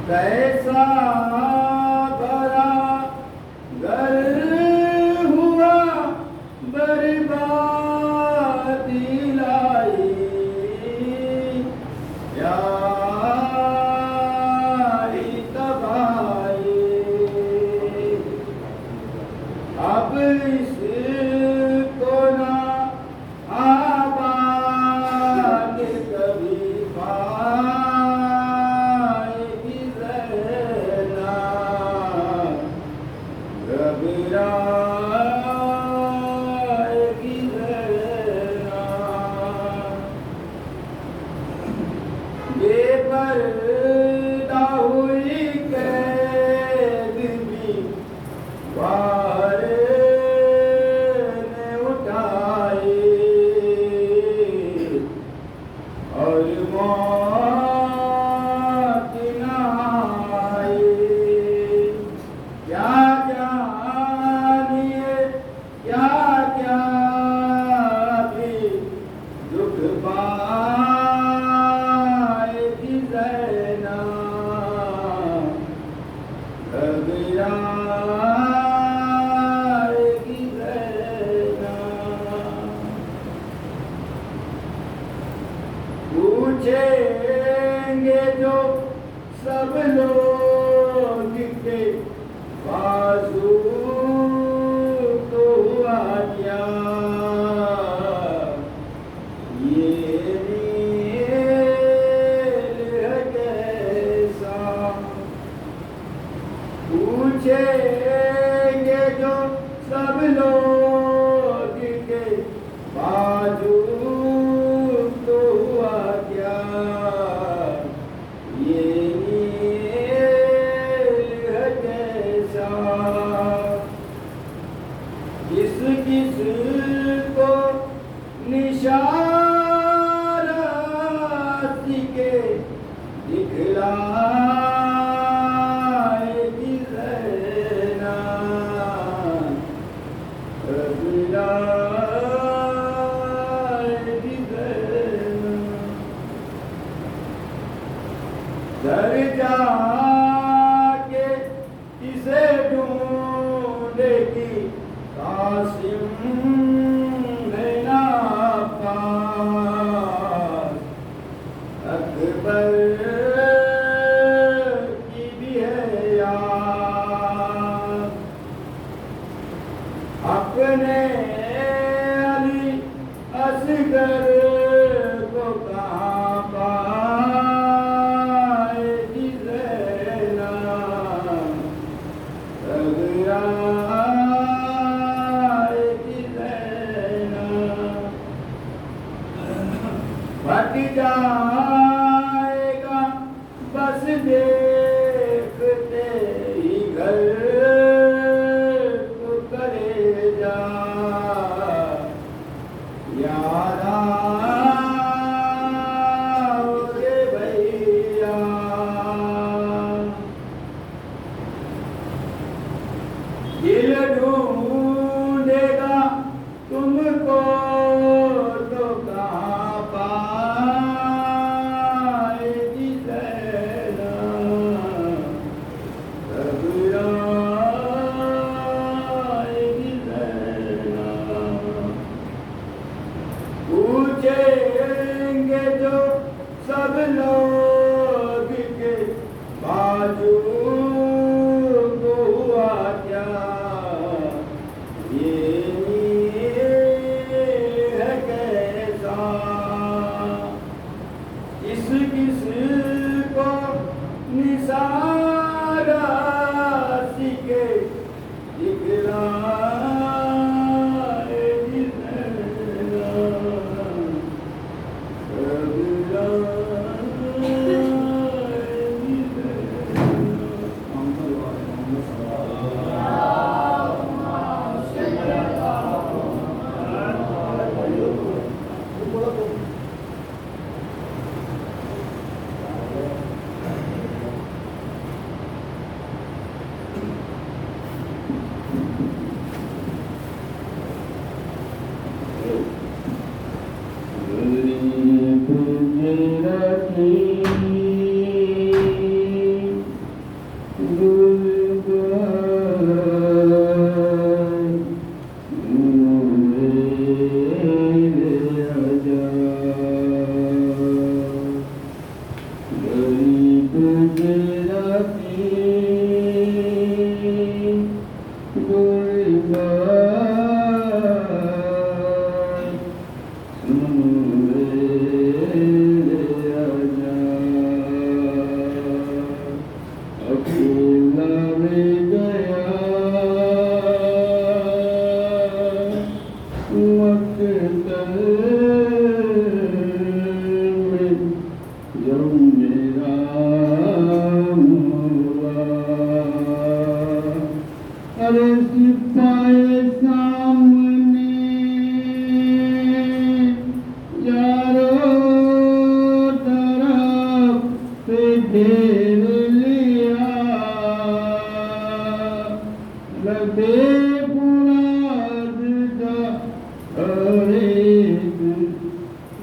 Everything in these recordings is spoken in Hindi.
कैसा भरा घर हुआ बर्बादी लाई यारी तबाही अब इसको ना आबाद कभी पाएगी ज़ैना घबराएगी ज़ैना बेपर्दा हुई कैद भी वारे ने उठाई और मौत न आई क्या जानिए क्या क्या भी दुख पाएगी ज़ैना घबराएगी ज़ैना पूछेंगे जो सब लोग के बाजू तो हुआ क्या ये नील है कैसा पूछेंगे जो सब लोग के बाजू तो हुआ क्या ये नील है कैसा किस किस को निशाराती के दिखलाएगी ज़ैना घबराएगी ज़ैना डर जाके किसे ढूंढेगी कासिम है ना पास अकबर की भी है याद अपने अली असगर को कहाँ पाएगी ज़ैना घबराएगी ज़ैना फट जाएगा बस देखते ही घर को कलेजा यारा रे भैया दिल ढूंढेगा तुमको तो कहाँ पाएगी ज़ैना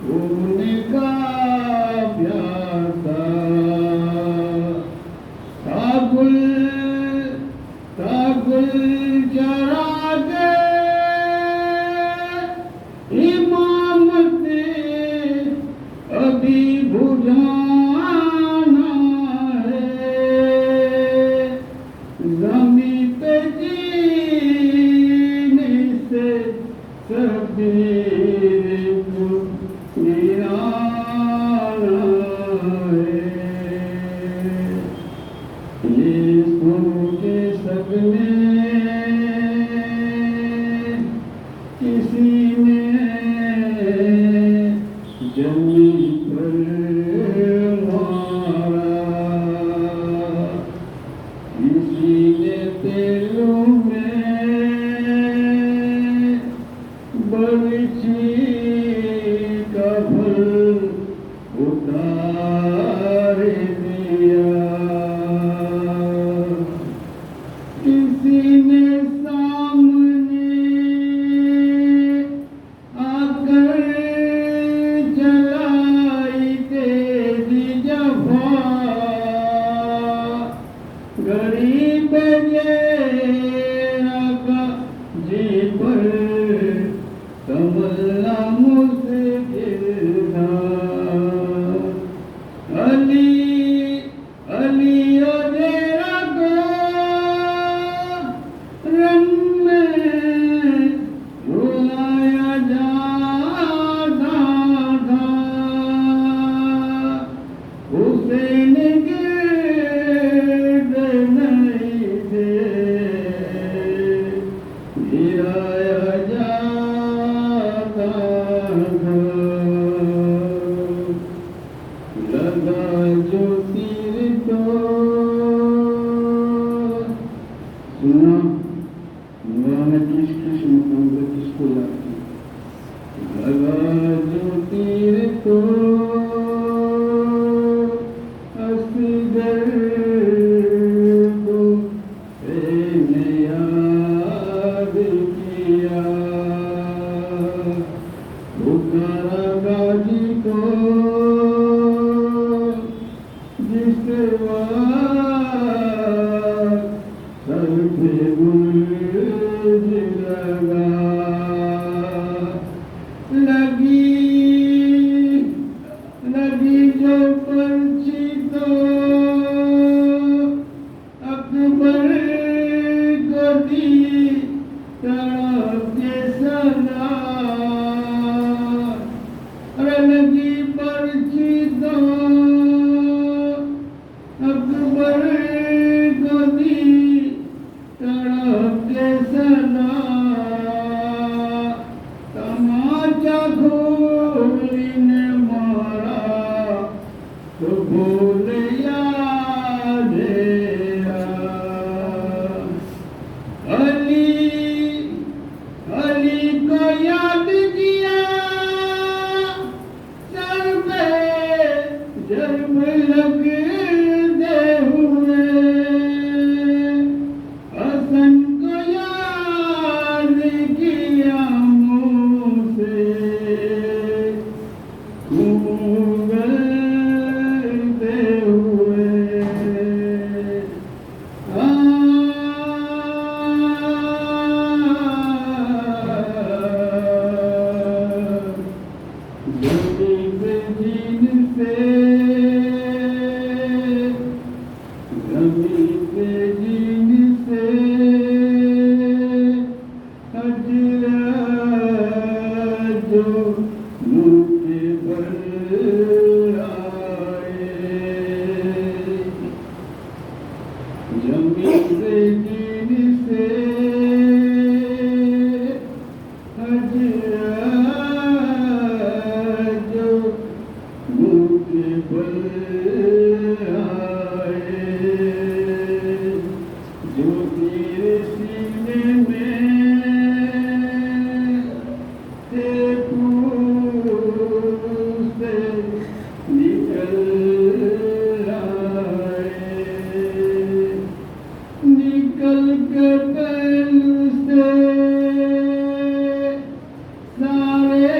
उनका प्यासा तागुल तागुल चरा के इमामत अभी बुझाना है ज़मी पे जीने से सबीर को गिराना है ये सोचे सबने किसी ने जमी पर मारा किसी ने तेलों में बरछी का फल उतार दिया किसी ने सामने आकर चलाई तेरी जफा गरीब जेरा का जी पर संभलना मुश्किल था अली अली ओ जेरा को रंग में रुलाया जाता था हुसैन गिरद नहीं थे गिराया जाता था लगा जो तीर तो सुना मौलाना जी कृष्ण कांग्रेस किसको याद की लगा जो तीर तो असगर को मैंने याद किया पुकारा गाजी को जिस वक्त सर पे गुर्ज लगा लगी लगी जो पर्ची तो अकबर को दी तड़प के सदा अरे लगी पर्ची तो अकबर को दी तड़प के सदा तमाचा खोली ने मारा तो भूल याद आया अली अली को याद किया सर पे जब लगते हुए हसन को याद किया मुँह से उगलते हुए गरीब जीन से गरीब जीन से हजरा जो मुँह के बल आए जमीन से जीन से हजरा जो मुँह के बल आए जो तेरे सीने में ते फूल से निकल आए निकल के पहलू से सारे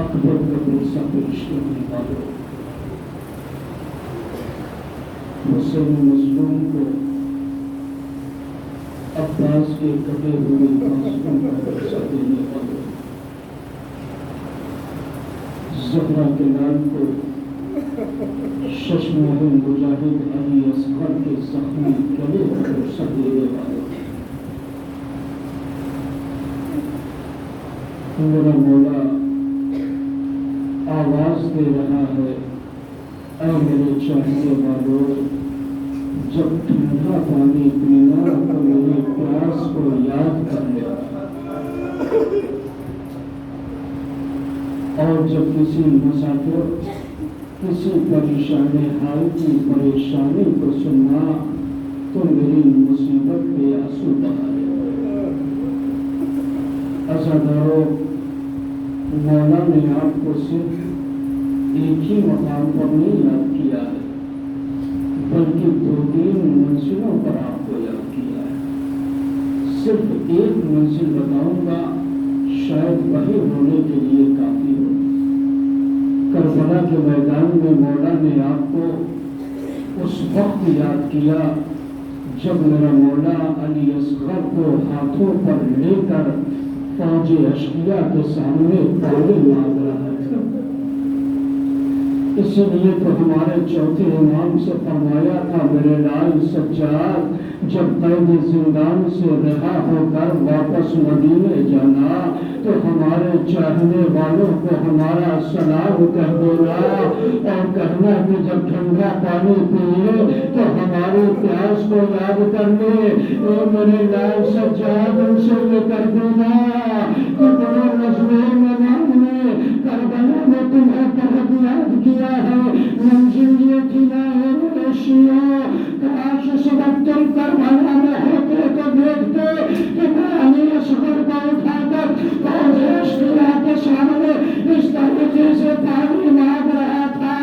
अकबर कपूर साहब के रिश्ते निकालो। हुसैन मजलूम को अब्बास के कटे हुए मासूम का बच्चा देने वाले, ज़हरा के लाल को शश्म मुजाहिद अली असगर के जख्मी गले पर बच्चा देने वाले, मेरा मौला आवाज दे रहा है, ऐ मेरे चाहने वालों, जब ठंडा पानी पीना तो मेरे प्यास को याद कर लेना, और जब किसी मुसाफिर किसी परेशानी हाल की परेशानी को सुनना तो मेरी मुसीबत पे आंसू बहा लेना। अज़ादारों, मौला ने आपको सिर्फ एक ही मकाम पर नहीं याद किया है, बल्कि 2-3 मंजिलों पर आपको याद किया है। सिर्फ एक मंजिल बताऊंगा, शायद वही होने के लिए काफी हो। करबला के मैदान में मौला ने आपको उस वक्त याद किया जब मेरा मौला अली असगर को हाथों पर लेकर फौजे अशकिया के सामने पानी मांग रहा था। इसलिए तो हमारे चौथे इमाम से फरमाया था, मेरे लाल सज्जाद, जब कैद जिंदान से रिहा होकर वापस मदीने जाना तो हमारे चाहने वालों को हमारा सलाम कह देना, और कहना कि जब ठंडा पानी पिए तो हमारे प्यास को याद कर ले। मेरे लाल सज्जाद, उनसे ये कर देना कि तेरे नज़्मे में हमने करबला में तुम्हें बहुत याद किया है। मंजिल ये थी ना मेरे शिया, काश उस वक्त तुम करबला में होते तो देखते कि मैं अली असगर को उठाकर फौजे अशकिया के सामने इस तरीके से पानी मांग रहा था,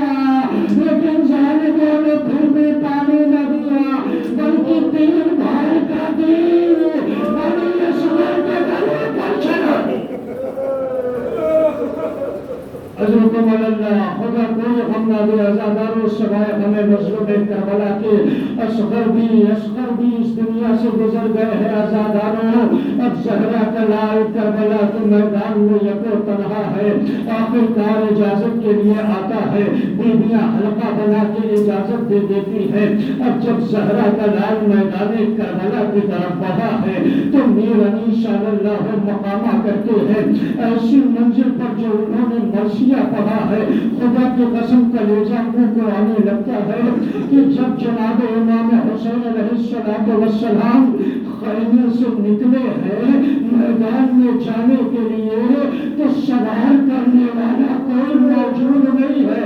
लेकिन जालिमों ने फिर भी पानी न दिया, बल्कि 3 भाई का दिल अली असगर के गले पर चढ़ा। हज़रत मौलाना खुदा कोई हम ना दे आज़ादारों, सवाए हमें मज़लूम करबला के असगर भी इस दुनिया से गुजर गए हैं। आज़ादारों, अब ज़हरा का लाल करबला के मैदान में यको तन्हा है। आखिरकार इजाजत के लिए आता है, बीबियां हल्का बना के इजाजत दे देती है। अब जब ज़हरा का लाल मैदान करबला की तरफ बढ़ा है तो मीर अली सल्लल्लाहु मकामा करते हैं, ऐसी मंजिल पर जो उन्होंने मर्सिया पढ़ा है, खुदा की कसम कलेजा मुंह को आने लगता है कि जब जनाब इमाम हुसैन अलैहिस्सलाम खैमे से निकले हैं मैदान में जाने के लिए, तो सवार करने वाला कोई मौजूद नहीं है।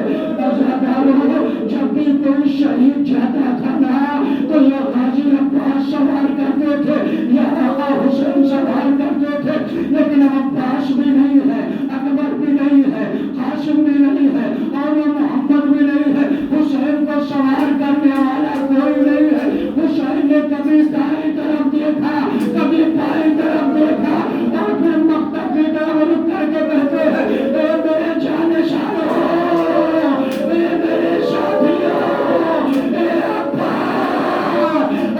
जब भी कोई शहीद जाता था ना तो यह गाजी अब्बास सवार करते थे, यह आका हुसैन सवार करते थे, लेकिन अब्बास भी नहीं है, अकबर भी नहीं है, कासिम भी नहीं है, और मोहम्मद भी नहीं है। हुसैन को सवार करने वाला कोई नहीं है। हुसैन ने कभी दाएं तरफ देखा, कभी बाएं तरफ देखा, और फिर मकतब की तरफ रुक करके कहते हैं, मेरे जानसारों, मेरे साथियों, अब्बा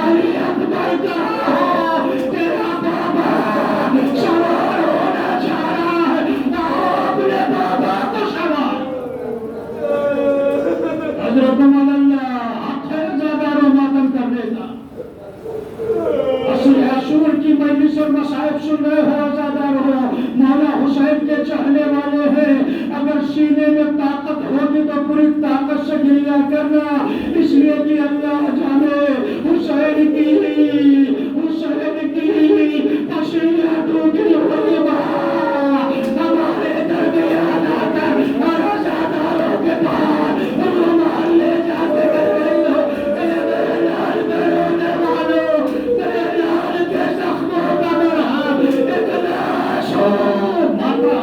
अली अकबर का तेरा बाबा सवार होना चाह रहा है, अपने बाबा को सवार। हज़रत मौलाना ज़ादारों मातम करने का असूर की मजलिस और मसाइब सुन रहे हो, ज़ादारों, मौला हुसैन के चाहने वाले हैं। अगर सीने में ताकत होगी तो पूरी ताकत से गिरिया करना, इसलिए कि अल्लाह जाने हुसैन की पसीना टूटी हुई हमारे दरमियान आकर और ज़ादारों के पास रुमाल ले जाते गए हो। मेरे लाल के रोने वालों, मेरे लाल के जख्मों का मरहम इतना शो माता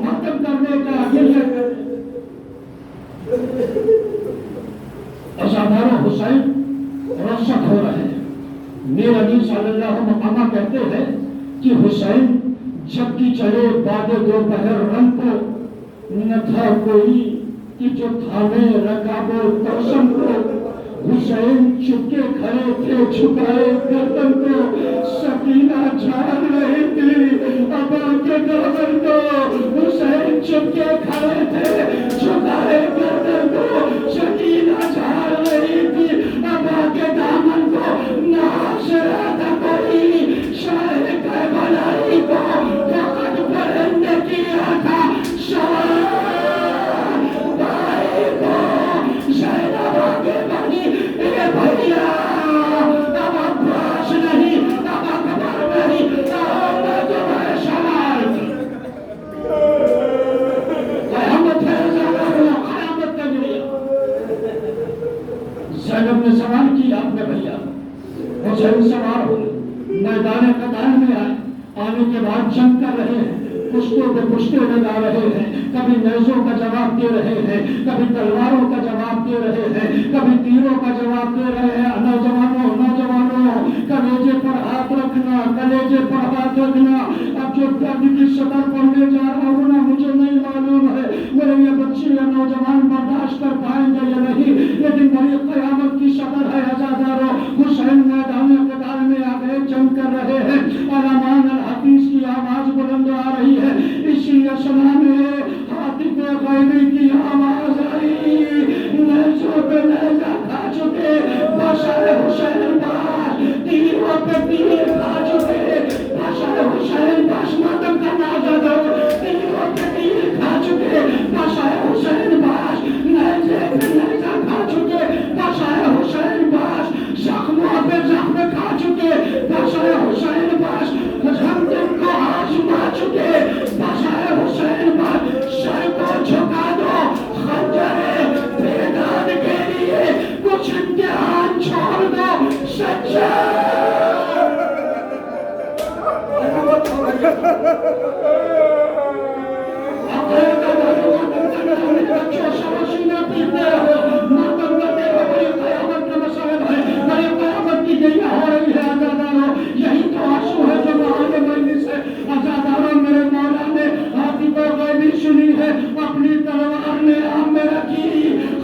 मतम करने का अज़ादारों, हुसैन रोशत हो रहे हैं। मीर अली सल्लल्लाहु मकामा कहते हैं कि हुसैन जबकि चले बाद दोपहर रंग को, न था कोई कि जो थामे रकाबो तोसम को। हुसैन चुपके खड़े थे छुपाए गर्दन को, सकीना झाड़ रही थी अबा के दामन को। हुसैन चुपके खड़े थे छुपाए गर्दन को, सकीना झाड़ रही थी अबा के दामन को। नाश रहा कोई शायर करबलाई को, वक़्त परिंदे किया था सवार भाई को। ज़ैनब आगे बढ़ी, ए भैया अब अब्बास नहीं, अब अकबर नहीं, अब जो है सवार। क़यामत है ज़माना, क़यामत का जरिया। ज़ैनब ने सवाल किया अपने भैया, हुसैन सवार हो मैदान कतार में आए। आने के बाद जंग कर रहे हैं, पुश्तों पे पुश्ते लगा रहे हैं, कभी नेज़ों का जवाब दे रहे हैं, कभी तलवारों का जवाब दे रहे हैं, कभी तीरों का जवाब दे रहे हैं। नौजवानों नौजवानों कलेजे पर हाथ रखना, कलेजे पर हाथ रखना। अब जो दर्द की सदर पढ़ने जा रहा हूँ ना, मुझे नहीं मालूम है मेरे ये बच्चे या नौजवान बर्दाश्त कर पाएंगे या नहीं, लेकिन बड़ी क़यामत की सदर है अज़ादारों। हुसैन मैदान क़ताल में आ गए, जंग कर रहे हैं, अलामान अल हफीज की आवाज बुलंद आ रही है। इसी असना में हातिफ गैबी की आवाज आई, नेज़ों पे नेज़ा खा चुके बशर हुसैन बाश, तीरों पे तीर खा चुके बशर हुसैन बाश। मातम का नाज़ा दो, तीरों पे तीर खा चुके बशर हुसैन बाश, नेज़े पे नेज़ा खा चुके बशर हुसैन बाश, जख्मों पे जख्म खा चुके बशर हुसैन बाश, जख्म को आजमा चुके बशर हुसैन बाश। सर को झुका दो खंजरे बेदान के लिए, कुछ इम्तिहान छोड़ दो सच्चा। बच्चों शमशीना पीते हो, मातम करते हो, बड़ी क़यामत का मसला है, बड़ी क़यामत की गैया हो रही है अज़ादारों। यही तो आंसू है जो महान मजलिस है अज़ादारों। मेरे मौला ने हातिफ गैबी सुनी है, अपनी तलवार ने आम में रखी,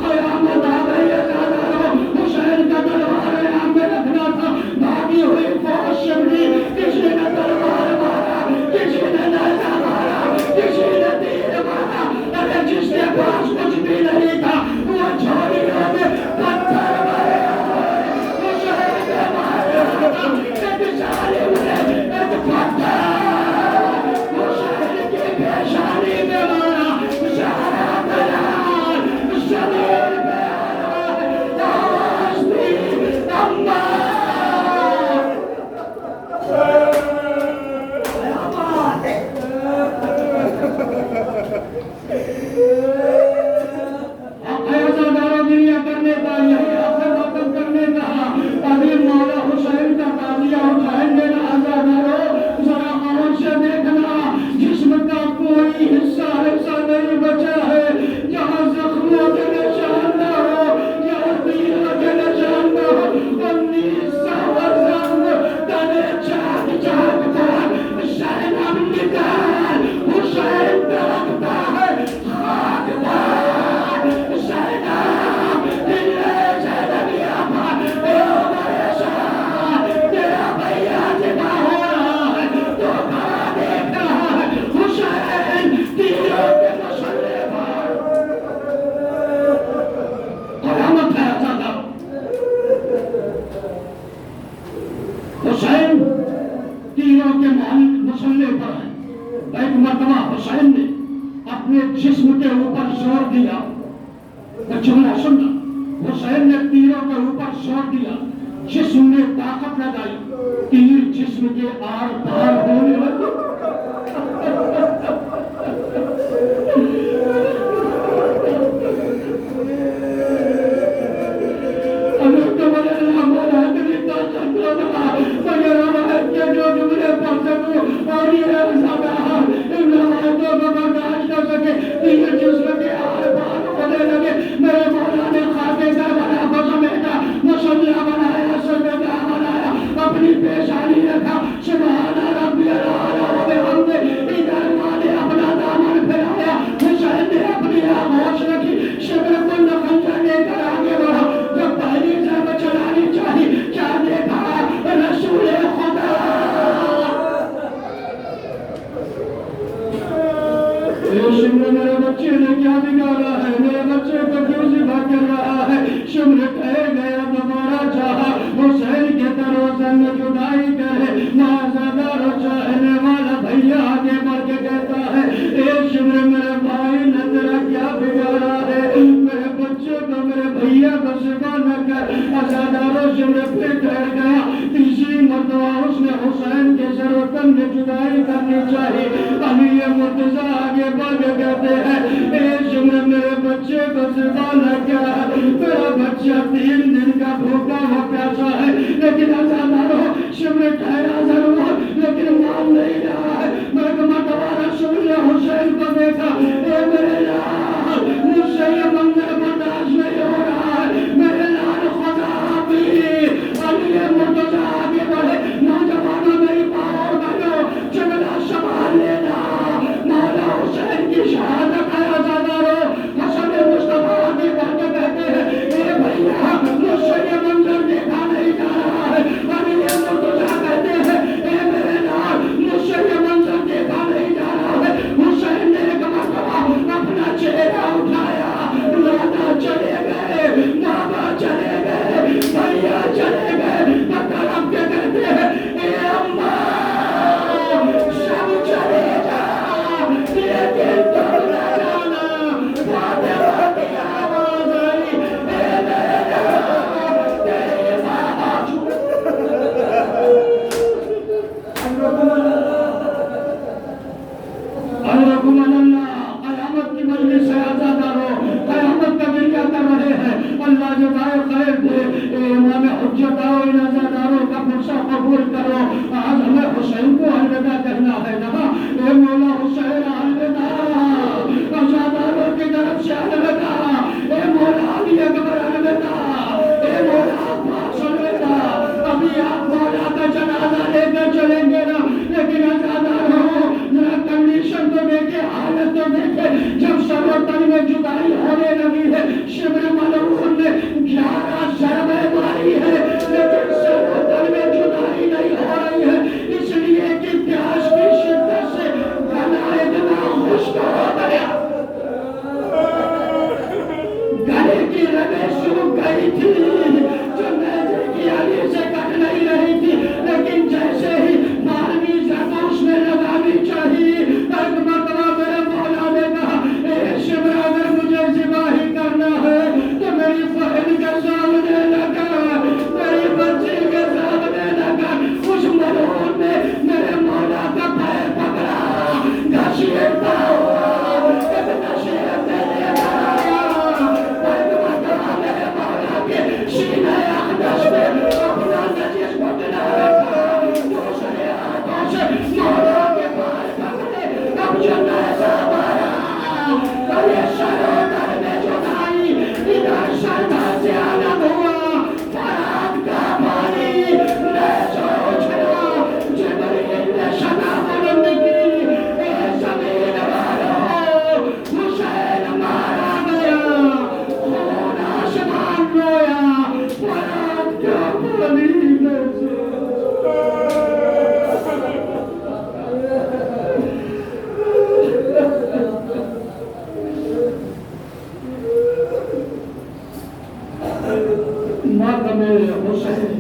क़यामत आ गई अज़ादारों। हुसैन का तलवार आम में रखना था, भागी हुई फौज शिमली, किसी ने तलवार मारा, किसी ने नेज़ा मारा, किसी ने तीर मारा। अरे जिसके पास कुछ भी नहीं था वो झोलियों में पत्थर भरे हुए, हुसैन के मारे एक जालिम ने एक पत्थर हुसैन की पेशानी में मारा। ज़हरा दलाल ज़मीन पे आवाज़ दी अम्मा। करने का यही खत्म करने का अभी मौला हुसैन का ताजिया उठाएंगे ना अज़ादारों। जरा गौर से देखना, जिस्म का कोई हिस्सा ऐसा नहीं बचा है जहाँ जख्मों के निशान न हो, जहाँ तीरों के निशान न हो। 1900 जख्म तने चाक चाक पर ज़ैनब निकाल हुसैन तड़पता है खाकदार। ज़ैनब दिल्ले ज़ैनबिया पर तेरा भैया जिंदा हो रहा है, तो खड़ा देख रहा है हुसैन तीरों के मसले पर। क़यामत है अज़ादारों। हुसैन तीरों के मसले पर है। एक मरतबा हुसैन ने अपने जिस्म के ऊपर जोर दिया, जुमला सुनना। हुसैन ने तीरों के ऊपर जोर दिया, जिस्म में ताकत लगाई, तीर जिस्म के आर पार होने लगे। और ये बर्दाश्त कर सके, तीर जिस्म के आर पार होने लगे। मेरे मौला ने खाके का बना समेटा, मुसल्ला बनाया, समेटा बनाया, अपनी पेशानी रखा। सुभान रब्बियल आला मेरे बच्चे ने क्या बिगाड़ा है, मेरे बच्चे को क्यों जिबा कर रहा है। शिमर कह गया दोबारा चाहा हुसैन के तरोजन में जुदाई करे। माज़ादार चाहने वाला भैया आगे बढ़ के कहता है, ए शिमर मेरे भाई ने तेरा क्या बिगाड़ा है, मेरे बच्चे को मेरे भैया को सिवा न कर। आज़ादारों शिमर फिर ठहर गया। तीसरी मरतबा उसने हुसैन के सरोतन में जुदाई करनी चाहिए। अभी ये मुर्तजा आगे बढ़ के कहते हैं, ए शिमर मेरे बच्चे को सिवा न कर, मेरा बच्चा 3 दिन का भूखा हो प्यासा है। लेकिन आज़ादारों शिमर ठहरा जरूर, लेकिन मान नहीं रहा है। मैं दोबारा सुन लिया, हुसैन को देखा, ए मेरे लाल मुझसे ये मंजर बर्दाश्त नहीं हो रहा है, मेरे लाल खुदा अभी ये मुर्तजा आगे बढ़े। नौजवानों मेरी पाओ बनो, चमड़ा संभाल लेना, मौला हुसैन की शहादत है। आज़ादारों हसन मुस्तफा आगे बढ़ के कहते हैं, ए भैया मुझसे ये मंजर देखा नहीं जा रहा है। अभी ये मुर्तजा कहते हैं, ए मेरे लाल मुझसे ये मंजर देखा नहीं जा रहा है। हुसैन ने एक मरतबा अपना चेहरा उठाया, दादा चले गए, बाबा चले गए, भैया चले गए, मतलब क्या कहते हैं, ए अम्मा सब चले जाओ, लेकिन तुम न जाना। फातिमा की आवाज आई, ए मेरे लाल तेरी माँ कयामत की मजलिस है। आज़ादारों कयामत का दिन क्या कर रहे हैं, अल्लाह जो दाए खैर दे। इमाम हुज्जत आओ, इन आज़ादारों का फरसा कबूल करो। आज हमें हुसैन को अलविदा कहना है ना, ए मौला हुसैन अलविदा, आज़ादारों की तरफ से अलविदा, ए मौला अली अकबर अलविदा, ए मौला अब्बास अलविदा। अभी आप मौला का जनाजा लेकर चलेंगे ना, लेकिन आज़ादारों जरा कंडीशन तो देखे, हालत तो देखे। जब सरोतन में जुदाई होने लगी है, शिमर मलऊन ने 11 ज़रबे मारी है, लेकिन सरोतन में जुदाई नहीं हो रही है, इसलिए कि प्यास की शिद्दत से गला इतना खुश्क हो गया, गले की रगें सूख गई थी, जो नेज़े की आली से कट नहीं रही थी। लेकिन जैसे ही 12वीं ज़रबा उसने लगानी चाहिए, एक मरतबा मेरे मौला ने कहा, ए शिमर अगर मुझे ज़िबाही करना है तो मेरी बहन के सामने लगा, मेरी बच्ची के सामने लगा। उस मलऊन ने मेरे मौला का पैर पकड़ा, घसीटता हुआ एक नशे में लगाया। एक मरतबा मेरे मौला के सीने अक़दस में अपना नजीस घुटना रखा, दूसरे हाथों से मौला के पैर पकड़े। अब जो नैज़ा मारा, अब ये सरोतर में जुदाई, इधर सरदार से आलम हुआ, फरात का पानी नैज़ा उछला, जिब्रील ने सदा बुलंद की, ए ज़मीन वालों हुसैन मारा गया, खून आसमान रोया, फरात का पानी माता मेरे हुसैन।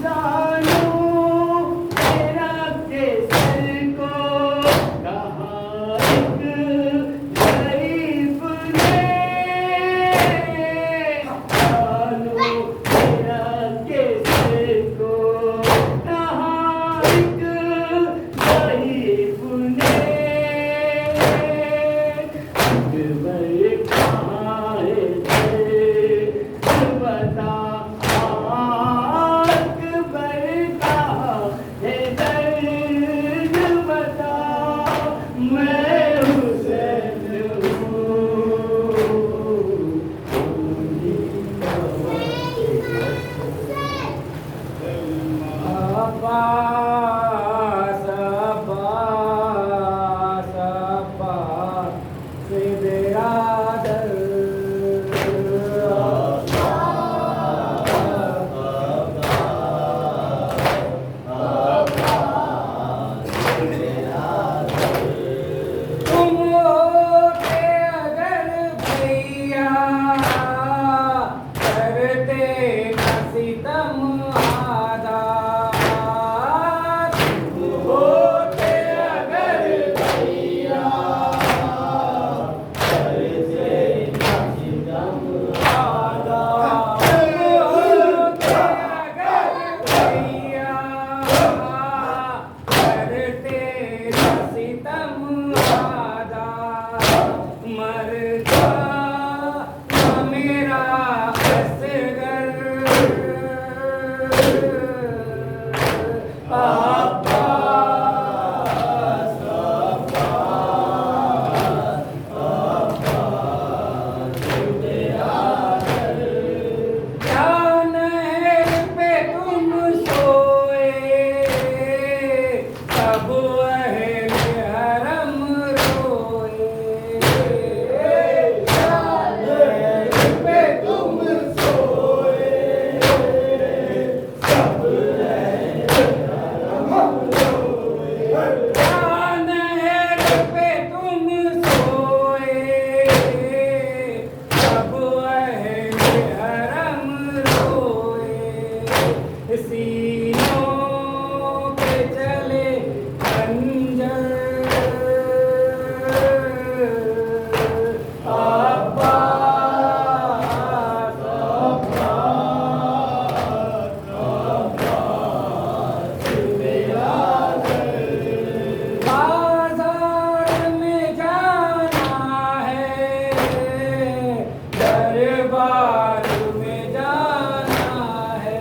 जानू तेरा केसर को कहा एक गरीब ने, जानू तेरा केसर को कहा एक गरीब ने, अकबर कहाँ है बता, अकबर कहाँ है दर्द बता, मैं हुसैन अब्बास अब्बास अब्बास से बिरादर, तुम होते अगर भैया करते न सितम आदात, तुम होते अगर भैया करते न सितम आदात, तुम होते अगर भैया करते न सितम आदात, मरता न मेरा असगर, अब्बास अब्बास तेरा दर, क्या नहर पे तुम सोए सब अहले हरम रोए, क्या नहर पे तुम सोए सब अहले हरम रोए, क्या नहर पे तुम सोए सब अहले हरम रोए, सीनों पे चले खंजर, अब्बास अब्बास तेरा बाजार में जाना है, दरबार में जाना है,